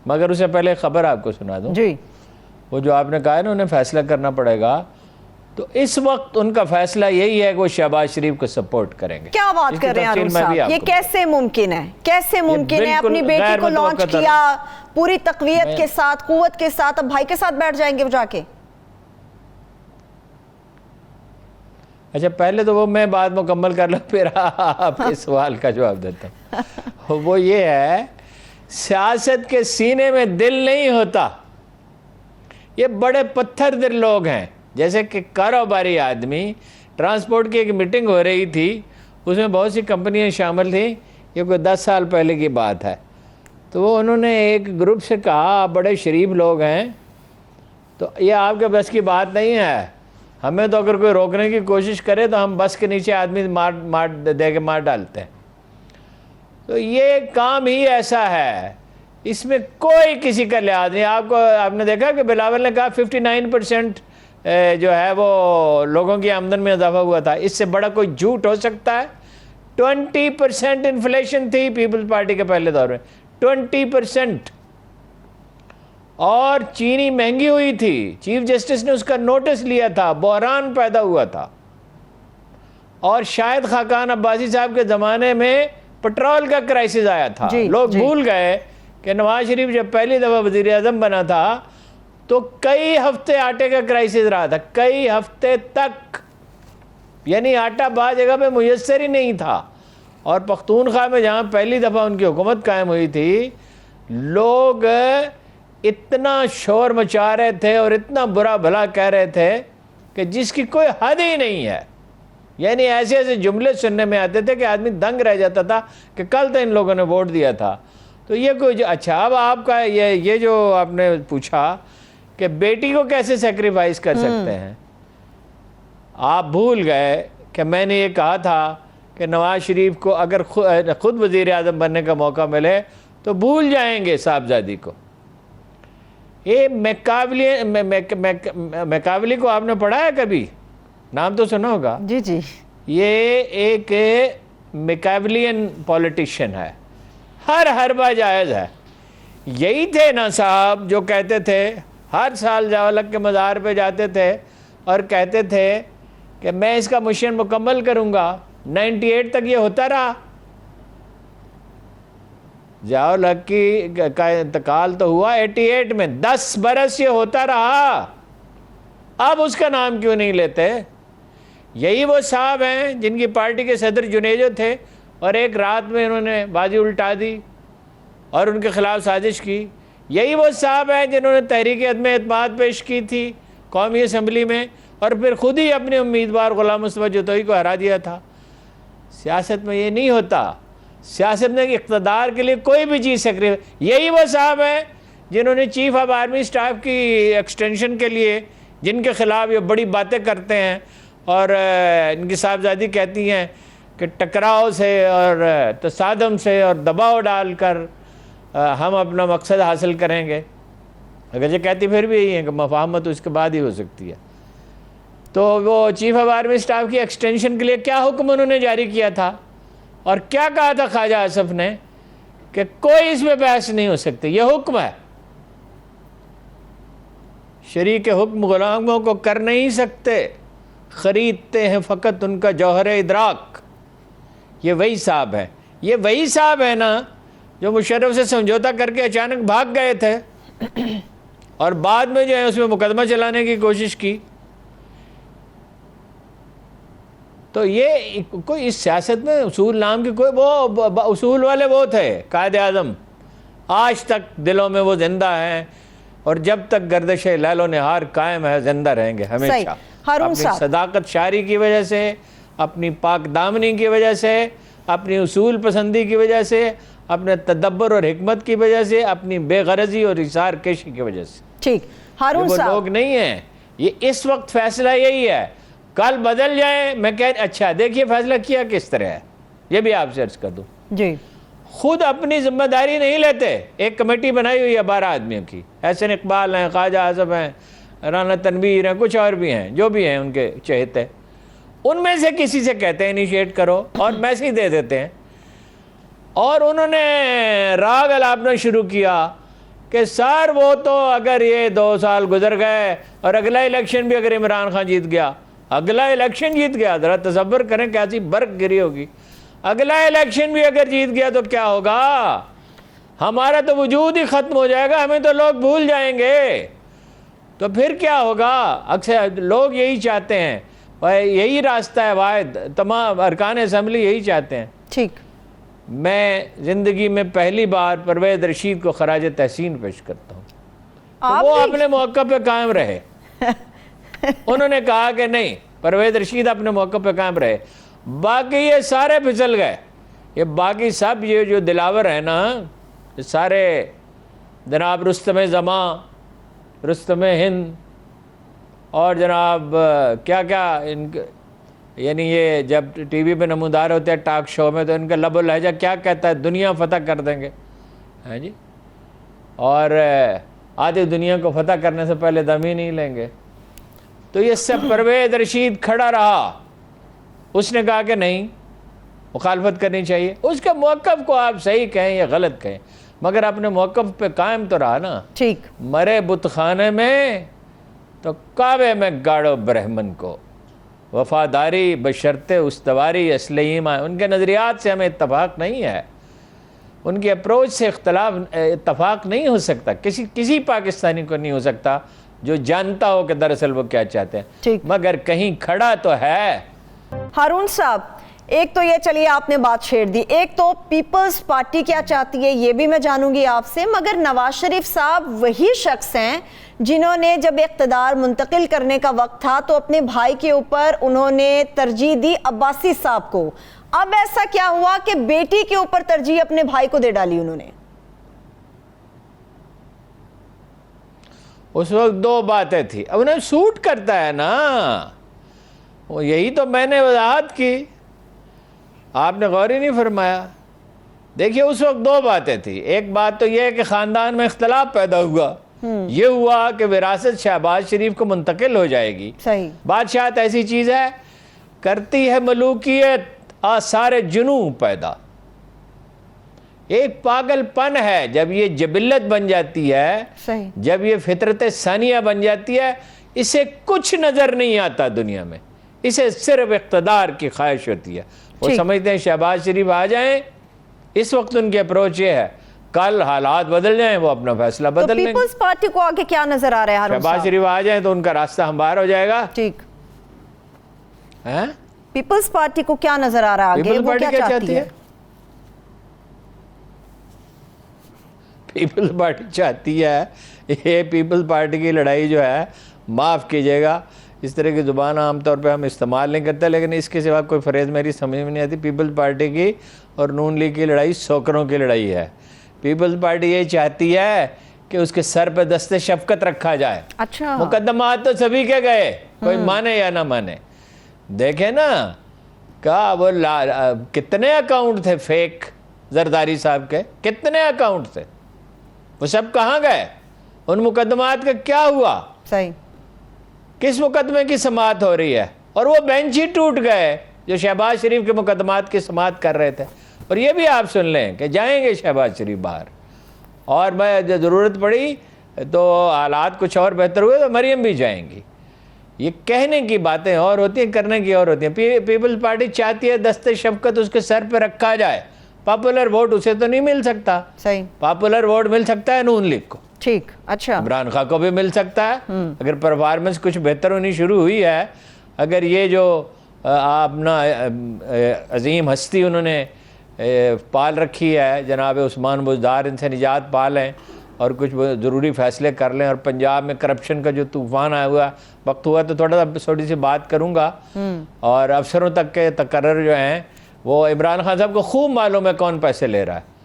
مگر اسے پہلے خبر آپ کو سنا دوں. جی. وہ جو آپ نے کہا ہے نا انہیں فیصلہ کرنا پڑے گا، تو اس وقت ان کا فیصلہ یہی ہے کہ وہ شہباز شریف کو سپورٹ کریں گے. کیا بات کر رہے ہیں ہارون صاحب؟ یہ کیسے ممکن ہے؟ کیسے ممکن ہے؟ اپنی بیٹی کو لانچ کیا پوری تقویت کے ساتھ، قوت کے ساتھ، اب بھائی کے ساتھ بیٹھ جائیں گے وہ جا کے؟ اچھا پہلے تو وہ میں بات مکمل کر لوں پھر آپ کے سوال کا جواب دیتا ہوں. وہ یہ ہے، سیاست کے سینے میں دل نہیں ہوتا. یہ بڑے پتھر دل لوگ ہیں. جیسے کہ کاروباری آدمی، ٹرانسپورٹ کی ایک میٹنگ ہو رہی تھی، اس میں بہت سی کمپنیاں شامل تھیں، یہ کوئی 10 سال پہلے کی بات ہے. تو وہ انہوں نے ایک گروپ سے کہا آپ بڑے شریف لوگ ہیں، تو یہ آپ کے بس کی بات نہیں ہے. ہمیں تو اگر کوئی روکنے کی کوشش کرے تو ہم بس کے نیچے آدمی مار ڈالتے ہیں. تو یہ کام ہی ایسا ہے، اس میں کوئی کسی کا لحاظ نہیں. آپ نے دیکھا کہ بلاول نے کہا 59% جو ہے وہ لوگوں کی آمدن میں اضافہ ہوا تھا. اس سے بڑا کوئی جھوٹ ہو سکتا ہے؟ 20% انفلیشن تھی پیپلز پارٹی کے پہلے دور میں، 20%. اور چینی مہنگی ہوئی تھی. چیف جسٹس نے اس کا نوٹس لیا تھا، بحران پیدا ہوا تھا. اور شاید خاقان عباسی صاحب کے زمانے میں پٹرول کا کرائسس آیا تھا. لوگ بھول گئے کہ نواز شریف جب پہلی دفعہ وزیر اعظم بنا تھا تو کئی ہفتے آٹے کا کرائسس رہا تھا، کئی ہفتے تک. یعنی آٹا بعض جگہ پہ میسر ہی نہیں تھا. اور پختونخوا میں جہاں پہلی دفعہ ان کی حکومت قائم ہوئی تھی، لوگ اتنا شور مچا رہے تھے اور اتنا برا بھلا کہہ رہے تھے کہ جس کی کوئی حد ہی نہیں ہے. یعنی ایسے ایسے جملے سننے میں آتے تھے کہ آدمی دنگ رہ جاتا تھا کہ کل تو ان لوگوں نے ووٹ دیا تھا. تو یہ کوئی اچھا، اب آپ کا یہ جو آپ نے پوچھا کہ بیٹی کو کیسے سیکریفائز کر سکتے ہیں، آپ بھول گئے کہ میں نے یہ کہا تھا کہ نواز شریف کو اگر خود وزیر اعظم بننے کا موقع ملے تو بھول جائیں گے صاحبزادی کو. یہ میکاولی کو آپ نے پڑھا ہے کبھی؟ نام تو سنا ہوگا. جی جی. یہ ایک میکاویلین پولیٹیشین ہے، ہر حربہ جائز ہے. یہی تھے نا صاحب جو کہتے تھے، ہر سال جاولک کے مزار پہ جاتے تھے اور کہتے تھے کہ میں اس کا مشن مکمل کروں گا. 98 تک یہ ہوتا رہا. جاولک کا انتقال تو ہوا 88 میں، 10 برس یہ ہوتا رہا. اب اس کا نام کیوں نہیں لیتے؟ یہی وہ صاحب ہیں جن کی پارٹی کے صدر جنیجو تھے اور ایک رات میں انہوں نے بازی الٹا دی اور ان کے خلاف سازش کی. یہی وہ صاحب ہیں جنہوں نے تحریک عدم اعتماد پیش کی تھی قومی اسمبلی میں اور پھر خود ہی اپنے امیدوار غلام مصطفیٰ جتوئی کو ہرا دیا تھا. سیاست میں یہ نہیں ہوتا. سیاست میں اقتدار کے لیے کوئی بھی چیز یہی وہ صاحب ہیں جنہوں نے چیف آف آرمی سٹاف کی ایکسٹینشن کے لیے، جن کے خلاف یہ بڑی باتیں کرتے ہیں اور ان کی صاحبزادی کہتی ہیں کہ ٹکراؤ سے اور تصادم سے اور دباؤ ڈال کر ہم اپنا مقصد حاصل کریں گے. اگرچہ کہتی پھر بھی یہی ہے کہ مفاہمت اس کے بعد ہی ہو سکتی ہے. تو وہ چیف آف آرمی سٹاف کی ایکسٹینشن کے لیے کیا حکم انہوں نے جاری کیا تھا اور کیا کہا تھا خواجہ آصف نے کہ کوئی اس میں بحث نہیں ہو سکتی، یہ حکم ہے. شریک حکم غلاموں کو کر نہیں سکتے، خریدتے ہیں فقط ان کا جوہر ادراک. یہ وہی صاحب ہے. یہ وہی صاحب ہے نا جو مشرف سے سمجھوتا کر کے اچانک بھاگ گئے تھے اور بعد میں جو ہے اس میں مقدمہ چلانے کی کوشش کی. تو یہ کوئی اس سیاست میں اصول نام کی کوئی، وہ اصول والے وہ تھے قائد اعظم، آج تک دلوں میں وہ زندہ ہیں اور جب تک گردش لیل و نہار قائم ہے زندہ رہیں گے ہمیشہ. اپنی صداقت شاعری کی وجہ سے، اپنی پاک دامنی کی وجہ سے، اپنی اصول پسندی کی وجہ سے، اپنے تدبر اور حکمت کی وجہ سے، اپنی بے غرضی اور اثار کشی کی وجہ سے. ٹھیک ہارون صاحب، وہ لوگ نہیں ہیں. یہ اس وقت فیصلہ یہی ہے، کل بدل جائے. میں اچھا دیکھیے فیصلہ کیا کس طرح ہے، یہ بھی آپ سے عرض کر دوں. جی. خود اپنی ذمہ داری نہیں لیتے. ایک کمیٹی بنائی ہوئی ہے 12 آدمیوں کی، احسن اقبال ہیں، خواجہ آصف ہیں، رانا تنویر ہیں، کچھ اور بھی ہیں جو بھی ہیں ان کے چہتے. ان میں سے کسی سے کہتے ہیں انیشیٹ کرو اور میسیج دے دیتے ہیں. اور انہوں نے راگ الاپنا شروع کیا کہ سر وہ تو اگر یہ 2 سال گزر گئے اور اگلا الیکشن بھی اگر عمران خان جیت گیا، اگلا الیکشن جیت گیا، ذرا تصور کریں کیسی برق گری ہوگی، اگلا الیکشن بھی اگر جیت گیا تو کیا ہوگا؟ ہمارا تو وجود ہی ختم ہو جائے گا، ہمیں تو لوگ بھول جائیں گے۔ تو پھر کیا ہوگا؟ اکثر لوگ یہی چاہتے ہیں، یہی راستہ ہے واحد، تمام ارکان اسمبلی یہی چاہتے ہیں۔ ٹھیک، میں زندگی میں پہلی بار پرویز رشید کو خراج تحسین پیش کرتا ہوں، وہ اپنے موقع پہ قائم رہے۔ انہوں نے کہا کہ نہیں، پرویز رشید اپنے موقع پہ قائم رہے، باقی یہ سارے پھسل گئے، یہ باقی سب یہ جو دلاور ہیں نا، یہ سارے جناب رستم زماں، رستم ہند، اور جناب کیا کیا ان کے، یعنی یہ جب ٹی وی پہ نمودار ہوتے ہیں ٹاک شو میں تو ان کا لب و لہجہ کیا کہتا ہے، دنیا فتح کر دیں گے، ہیں جی، اور آدھی دنیا کو فتح کرنے سے پہلے دم ہی نہیں لیں گے۔ تو یہ سب پرویز رشید کھڑا رہا، اس نے کہا کہ نہیں، مخالفت کرنی چاہیے۔ اس کے موقف کو آپ صحیح کہیں یا غلط کہیں، مگر اپنے موقف پہ قائم تو رہا نا۔ ٹھیک، مرے بت خانے میں تو کعبے میں گاڑو برہمن کو، وفاداری بشرط استواری اصل ایمان۔ ان کے نظریات سے ہمیں اتفاق نہیں ہے، ان کی اپروچ سے اتفاق نہیں ہو سکتا، کسی پاکستانی کو نہیں ہو سکتا جو جانتا ہو کہ دراصل وہ کیا چاہتے ہیں، مگر کہیں کھڑا تو ہے۔ ہارون صاحب، ایک تو یہ چلیے آپ نے بات چھیڑ دی، ایک تو پیپلز پارٹی کیا چاہتی ہے یہ بھی میں جانوں گی آپ سے، مگر نواز شریف صاحب وہی شخص ہیں جنہوں نے جب اقتدار منتقل کرنے کا وقت تھا تو اپنے بھائی کے اوپر انہوں نے ترجیح دی عباسی صاحب کو۔ اب ایسا کیا ہوا کہ بیٹی کے اوپر ترجیح اپنے بھائی کو دے ڈالی انہوں نے؟ اس وقت 2 باتیں تھیں، اب انہیں سوٹ کرتا ہے نا، یہی تو میں نے وضاحت کی، آپ نے غور ہی نہیں فرمایا۔ دیکھیے اس وقت 2 باتیں تھیں، ایک بات تو یہ ہے کہ خاندان میں اختلاف پیدا ہوا، یہ ہوا کہ وراثت شہباز شریف کو منتقل ہو جائے گی۔ صحیح، بادشاہت ایسی چیز ہے، کرتی ہے ملوکیت آثار جنوں پیدا۔ ایک پاگل پن ہے جب یہ جبلت بن جاتی ہے، صحیح، جب یہ فطرت ثانیہ بن جاتی ہے، اسے کچھ نظر نہیں آتا دنیا میں، اسے صرف اقتدار کی خواہش ہوتی ہے۔ وہ سمجھتے ہیں شہباز شریف آ جائیں، اس وقت ان کی اپروچ یہ ہے، کل حالات بدل جائیں وہ اپنا فیصلہ بدل لیں گے۔ پیپلز پارٹی کو آگے کیا نظر آ رہا ہے ہارون صاحب؟ شہباز شریف آ جائیں تو ان کا راستہ ہموار ہو جائے گا۔ ٹھیک، پیپلز پارٹی کو کیا نظر آ رہا ہے آگے، وہ کیا چاہتی ہے؟ پیپلز پارٹی چاہتی ہے، یہ پیپلز پارٹی کی لڑائی جو ہے، معاف کیجئے گا اس طرح کی زبان عام طور پہ ہم استعمال نہیں کرتے، لیکن اس کے سوا کوئی فریز میری سمجھ میں نہیں آتی۔ پیپلز پارٹی کی اور نون لیگ کی لڑائی سوکروں کی لڑائی ہے۔ پیپلز پارٹی یہ چاہتی ہے کہ اس کے سر پہ دست شفقت رکھا جائے۔ اچھا، مقدمات تو سبھی کے گئے، کوئی مانے یا نہ مانے۔ دیکھیں نا کہا وہ کتنے اکاؤنٹ تھے فیک زرداری صاحب کے، کتنے اکاؤنٹ تھے، وہ سب کہاں گئے؟ ان مقدمات کا کیا ہوا؟ صحیح، کس مقدمے کی سماعت ہو رہی ہے؟ اور وہ بینچ ہی ٹوٹ گئے جو شہباز شریف کے مقدمات کی سماعت کر رہے تھے۔ اور یہ بھی آپ سن لیں کہ جائیں گے شہباز شریف باہر، اور میں جب ضرورت پڑی تو حالات کچھ اور بہتر ہوئے تو مریم بھی جائیں گی۔ یہ کہنے کی باتیں اور ہوتی ہیں، کرنے کی اور ہوتی ہیں۔ پیپلز پارٹی چاہتی ہے دست شفقت اس کے سر پہ رکھا جائے، پاپولر ووٹ اسے تو نہیں مل سکتا، صحیح، پاپولر ووٹ مل سکتا ہے نون لیگ کو، ٹھیک، اچھا، عمران خان کو بھی مل سکتا ہے اگر پرفارمنس کچھ بہتر ہونی شروع ہوئی ہے، اگر یہ جو اپنا عظیم ہستی انہوں نے پال رکھی ہے جناب عثمان بزدار، ان سے نجات پا لیں اور کچھ ضروری فیصلے کر لیں، اور پنجاب میں کرپشن کا جو طوفان آیا ہوا، وقت ہوا تو تھوڑی سی بات کروں گا، اور افسروں تک کے تقرر جو ہیں وہ عمران خان صاحب کو خوب معلوم ہے کون پیسے لے رہا ہے،